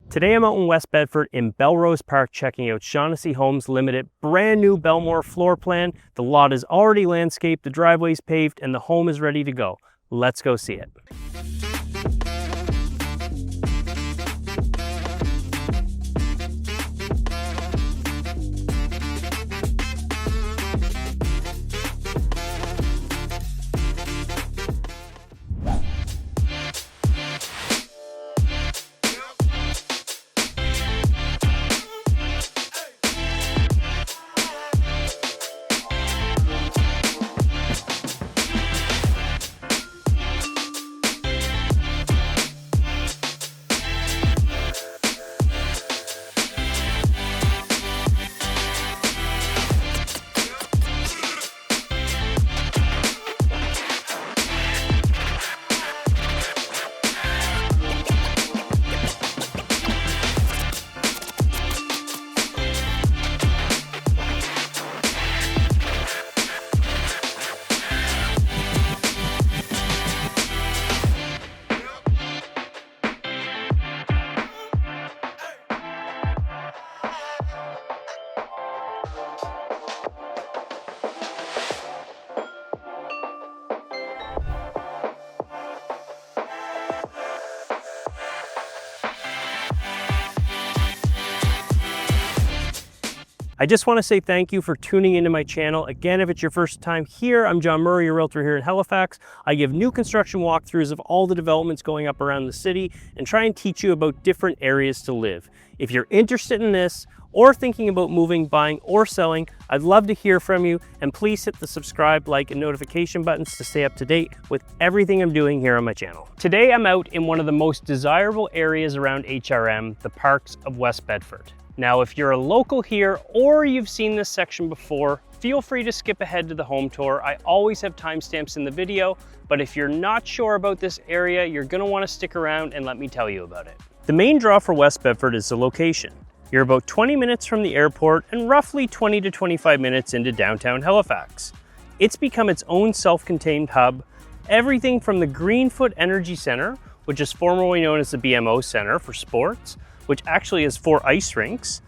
Today I'm out in West Bedford in Belle Rose Park checking out Shaughnessy Homes Limited, brand new Bellmore floor plan. The lot is already landscaped, the driveway's paved, and the home is ready to go. Let's go see it. I just want to say thank you for tuning into my channel. Again, if it's your first time here, I'm John Murray, a realtor here in Halifax. I give new construction walkthroughs of all the developments going up around the city and try and teach you about different areas to live. If you're interested in this or thinking about moving, buying, or selling, I'd love to hear from you, and please hit the subscribe, like, and notification buttons to stay up to date with everything I'm doing here on my channel. Today I'm out in one of the most desirable areas around HRM, the parks of West Bedford. Now, if you're a local here or you've seen this section before, feel free to skip ahead to the home tour. I always have timestamps in the video, but if you're not sure about this area, you're gonna wanna stick around and let me tell you about it. The main draw for West Bedford is the location. You're about 20 minutes from the airport and roughly 20 to 25 minutes into downtown Halifax. It's become its own self-contained hub. Everything from the Greenfoot Energy Center, which is formerly known as the BMO Center for Sports, which actually has 4 ice rinks,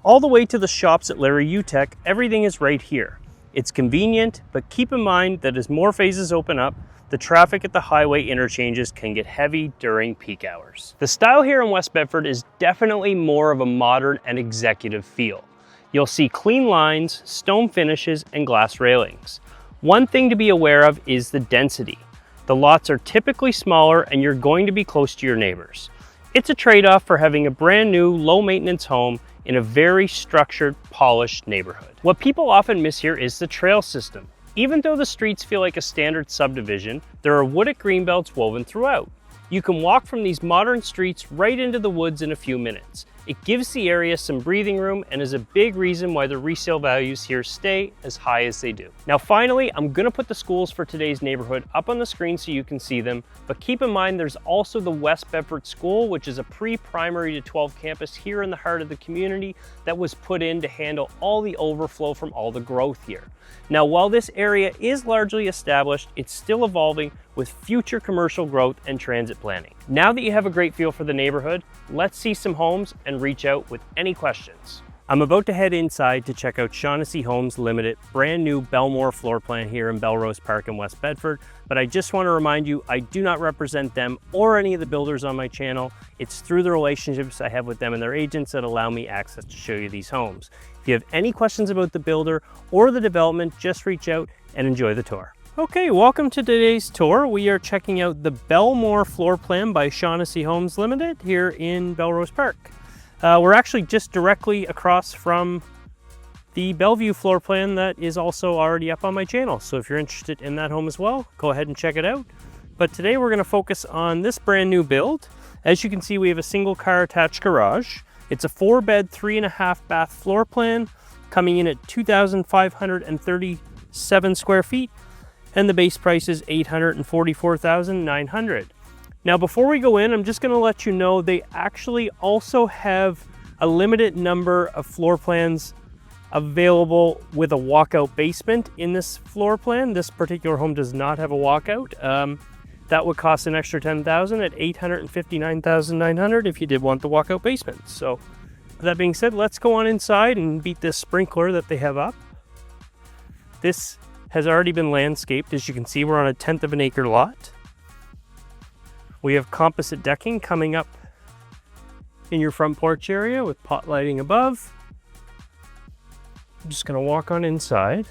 all the way to the shops at Larry Uteck, everything is right here. It's convenient, but keep in mind that as more phases open up, the traffic at the highway interchanges can get heavy during peak hours. The style here in West Bedford is definitely more of a modern and executive feel. You'll see clean lines, stone finishes, and glass railings. One thing to be aware of is the density. The lots are typically smaller and you're going to be close to your neighbors. It's a trade-off for having a brand new, low-maintenance home in a very structured, polished neighborhood. What people often miss here is the trail system. Even though the streets feel like a standard subdivision, there are wooded greenbelts woven throughout. You can walk from these modern streets right into the woods in a few minutes. It gives the area some breathing room and is a big reason why the resale values here stay as high as they do. Now finally, I'm gonna put the schools for today's neighborhood up on the screen so you can see them, but keep in mind there's also the West Bedford School, which is a pre-primary to 12 campus here in the heart of the community that was put in to handle all the overflow from all the growth here. Now while this area is largely established, it's still evolving with future commercial growth and transit planning. Now that you have a great feel for the neighborhood, let's see some homes and reach out with any questions. I'm about to head inside to check out Shaughnessy Homes Limited, brand new Bellmore floor plan here in Belle Rose Park in West Bedford. But I just want to remind you, I do not represent them or any of the builders on my channel. It's through the relationships I have with them and their agents that allow me access to show you these homes. If you have any questions about the builder or the development, just reach out and enjoy the tour. Okay, welcome to today's tour. We are checking out the Bellmore floor plan by Shaughnessy Homes Limited here in Belle Rose Park. We're actually just directly across from the Bellevue floor plan that is also already up on my channel. So if you're interested in that home as well, go ahead and check it out. But today we're gonna focus on this brand new build. As you can see, we have a single car attached garage. It's a 4-bed, 3.5 bath floor plan coming in at 2,537 square feet. And the base price is $844,900. Now, before we go in, I'm just gonna let you know they actually also have a limited number of floor plans available with a walkout basement in this floor plan. This particular home does not have a walkout. That would cost an extra $10,000 at $859,900 if you did want the walkout basement. So with that being said, let's go on inside and beat this sprinkler that they have up. This has already been landscaped. As you can see, we're on a 1/10 of an acre lot. We have composite decking coming up in your front porch area with pot lighting above. I'm just gonna walk on inside.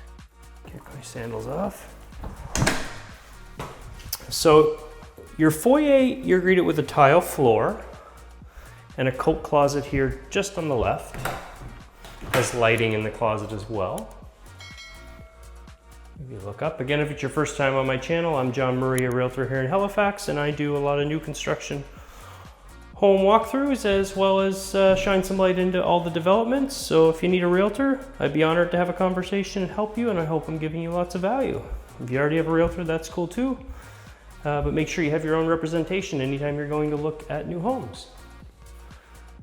Get my sandals off. So your foyer, you're greeted with a tile floor and a coat closet here just on the left. Has lighting in the closet as well. Maybe look up. Again, if it's your first time on my channel, I'm John Murray, a realtor here in Halifax, and I do a lot of new construction home walkthroughs as well as shine some light into all the developments. So if you need a realtor, I'd be honored to have a conversation and help you, and I hope I'm giving you lots of value. If you already have a realtor, that's cool too. But make sure you have your own representation anytime you're going to look at new homes.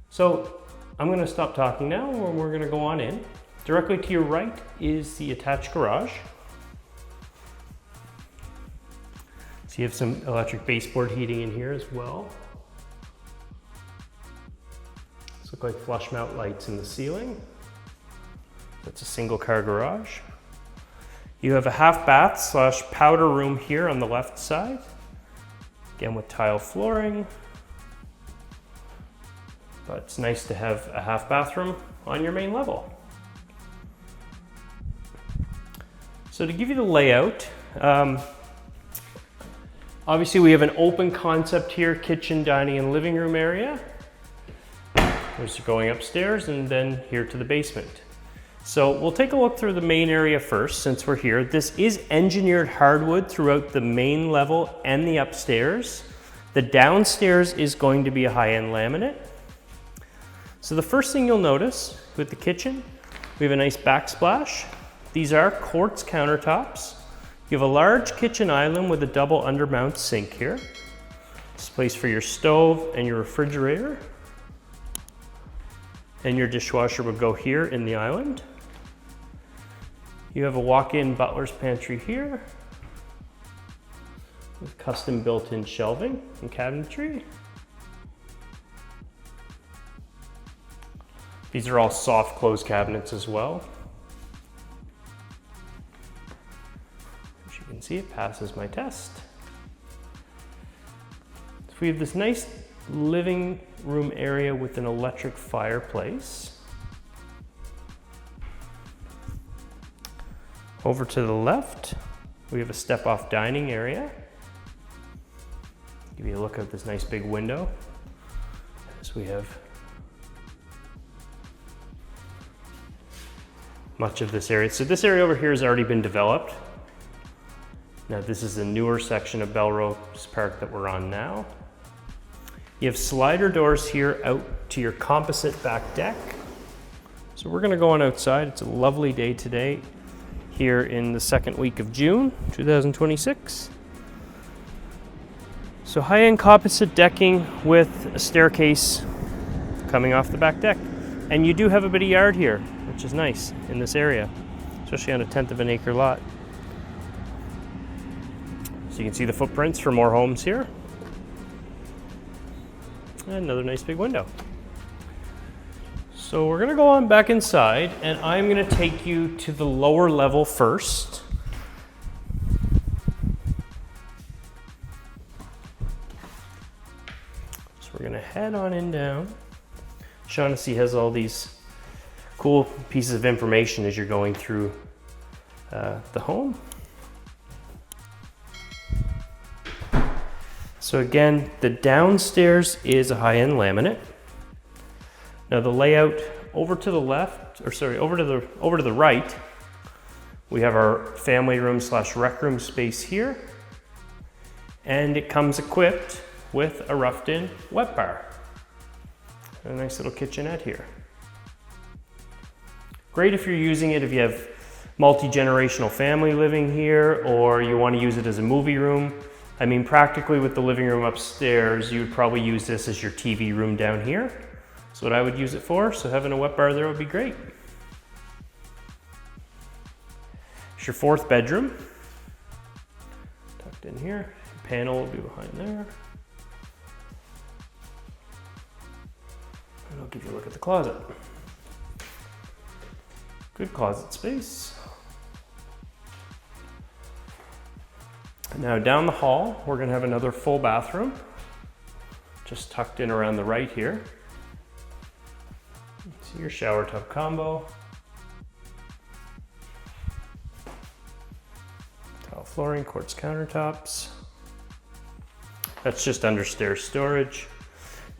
So I'm going to stop talking now and we're going to go on in. Directly to your right is the attached garage. So you have some electric baseboard heating in here as well. These look like flush mount lights in the ceiling. That's a single car garage. You have a half bath / powder room here on the left side. Again with tile flooring. But it's nice to have a half bathroom on your main level. So to give you the layout, obviously we have an open concept here, kitchen, dining, and living room area. There's going upstairs and then here to the basement. So we'll take a look through the main area first since we're here. This is engineered hardwood throughout the main level and the upstairs. The downstairs is going to be a high-end laminate. So the first thing you'll notice with the kitchen, we have a nice backsplash. These are quartz countertops. You have a large kitchen island with a double undermount sink here. This place for your stove and your refrigerator. And your dishwasher would go here in the island. You have a walk-in butler's pantry here with custom built-in shelving and cabinetry. These are all soft close cabinets as well. As you can see, it passes my test. So we have this nice living room area with an electric fireplace. Over to the left, we have a step-off dining area. Give you a look at this nice big window. As we have much of this area. So this area over here has already been developed. Now this is the newer section of Belle Rose Park that we're on now. You have slider doors here out to your composite back deck. So we're gonna go on outside. It's a lovely day today here in the second week of June, 2026. So high-end composite decking with a staircase coming off the back deck. And you do have a bit of yard here, which is nice in this area, especially on a 1/10 of an acre lot. So you can see the footprints for more homes here. And another nice big window. So we're gonna go on back inside and I'm gonna take you to the lower level first. So we're gonna head on in down. Shaughnessy has all these cool pieces of information as you're going through the home. So again, the downstairs is a high-end laminate. Now the layout over to the left, or sorry, over to the right, we have our family room / rec room space here, and it comes equipped with a roughed-in wet bar. A nice little kitchenette here. Great if you're using it if you have multi-generational family living here or you want to use it as a movie room. I mean, practically with the living room upstairs, you would probably use this as your TV room down here. That's what I would use it for, so having a wet bar there would be great. It's your fourth bedroom. Tucked in here. panel will be behind there. And I'll give you a look at the closet. Good closet space. Now down the hall, we're gonna have another full bathroom, just tucked in around the right here. See your shower tub combo. Tile flooring, quartz countertops. That's just under stair storage.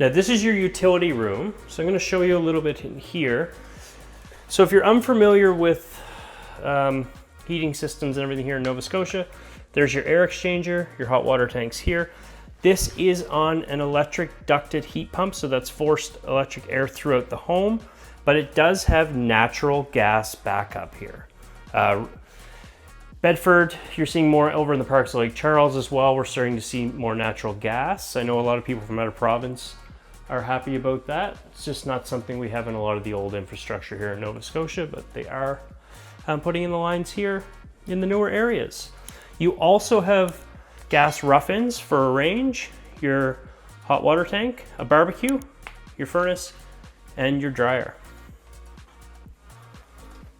Now this is your utility room, so I'm gonna show you a little bit in here. So if you're unfamiliar with heating systems and everything here in Nova Scotia, there's your air exchanger, your hot water tanks here. This is on an electric ducted heat pump, so that's forced electric air throughout the home, but it does have natural gas backup here. Bedford, you're seeing more over in the parks of Lake Charles as well. We're starting to see more natural gas. I know a lot of people from out of province are happy about that. It's just not something we have in a lot of the old infrastructure here in Nova Scotia, but they are putting in the lines here in the newer areas. You also have gas rough-ins for a range, your hot water tank, a barbecue, your furnace, and your dryer.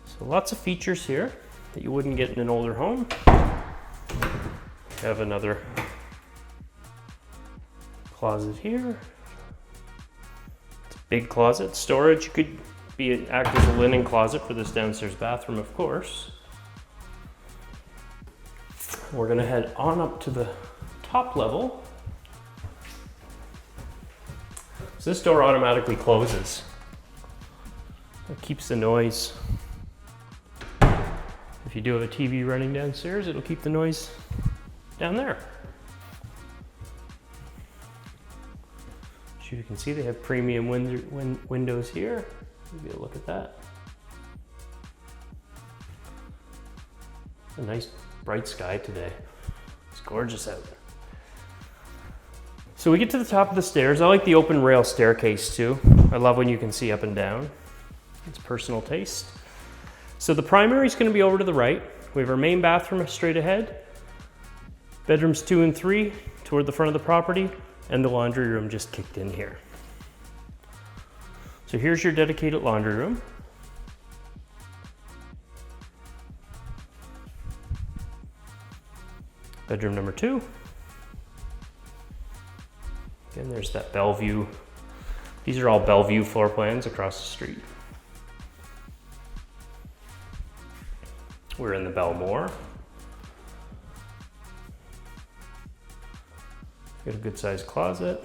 So lots of features here that you wouldn't get in an older home. You have another closet here. It's a big closet, storage. Could act as a linen closet for this downstairs bathroom, of course. We're gonna head on up to the top level. So this door automatically closes. It keeps the noise. If you do have a TV running downstairs, it'll keep the noise down there. As you can see, they have premium windows here. Maybe a look at that. A nice bright sky today. It's gorgeous out. So we get to the top of the stairs. I like the open rail staircase too. I love when you can see up and down. It's personal taste. So the primary is going to be over to the right. We have our main bathroom straight ahead. Bedrooms 2 and 3 toward the front of the property, and the laundry room just kicked in here. So here's your dedicated laundry room. Bedroom number 2. Again, there's that Bellevue. These are all Bellevue floor plans across the street. We're in the Bellmore. Got a good sized closet.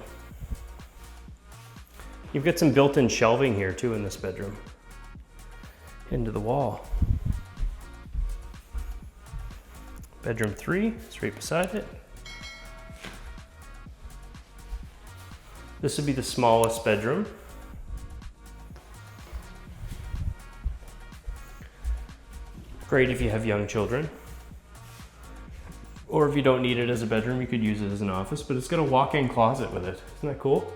You've got some built-in shelving here too in this bedroom. Into the wall. Bedroom 3 is right beside it. This would be the smallest bedroom. Great if you have young children. Or if you don't need it as a bedroom, you could use it as an office, but it's got a walk-in closet with it. Isn't that cool?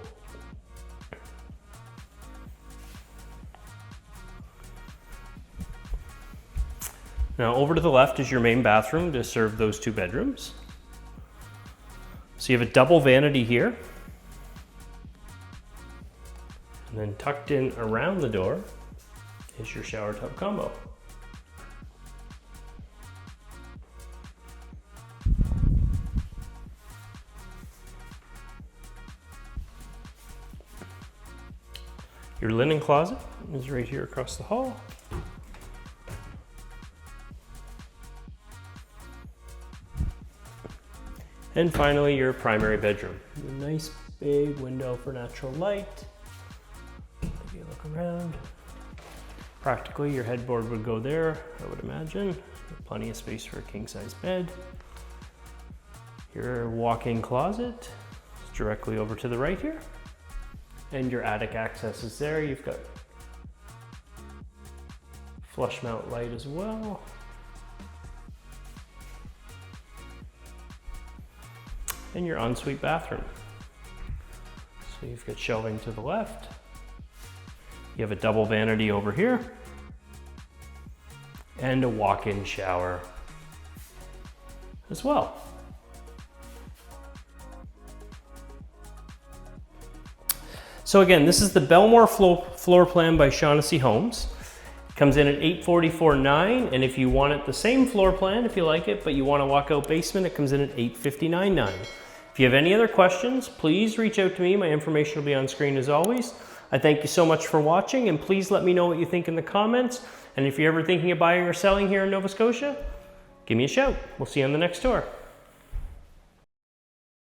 Now over to the left is your main bathroom to serve those 2 bedrooms. So you have a double vanity here. And then tucked in around the door is your shower tub combo. Your linen closet is right here across the hall. And finally, your primary bedroom. A nice big window for natural light. Give you a look around. Practically, your headboard would go there, I would imagine. Plenty of space for a king-size bed. Your walk-in closet is directly over to the right here. And your attic access is there. You've got flush mount light as well. And your ensuite bathroom. So you've got shelving to the left. You have a double vanity over here. And a walk-in shower as well. So again, this is the Bellmore floor plan by Shaughnessy Homes. It comes in at $844,900, and if you want it the same floor plan, if you like it, but you want a walkout basement, it comes in at $859,900. If you have any other questions, please reach out to me. My information will be on screen as always. I thank you so much for watching, and please let me know what you think in the comments. And if you're ever thinking of buying or selling here in Nova Scotia, give me a shout. We'll see you on the next tour.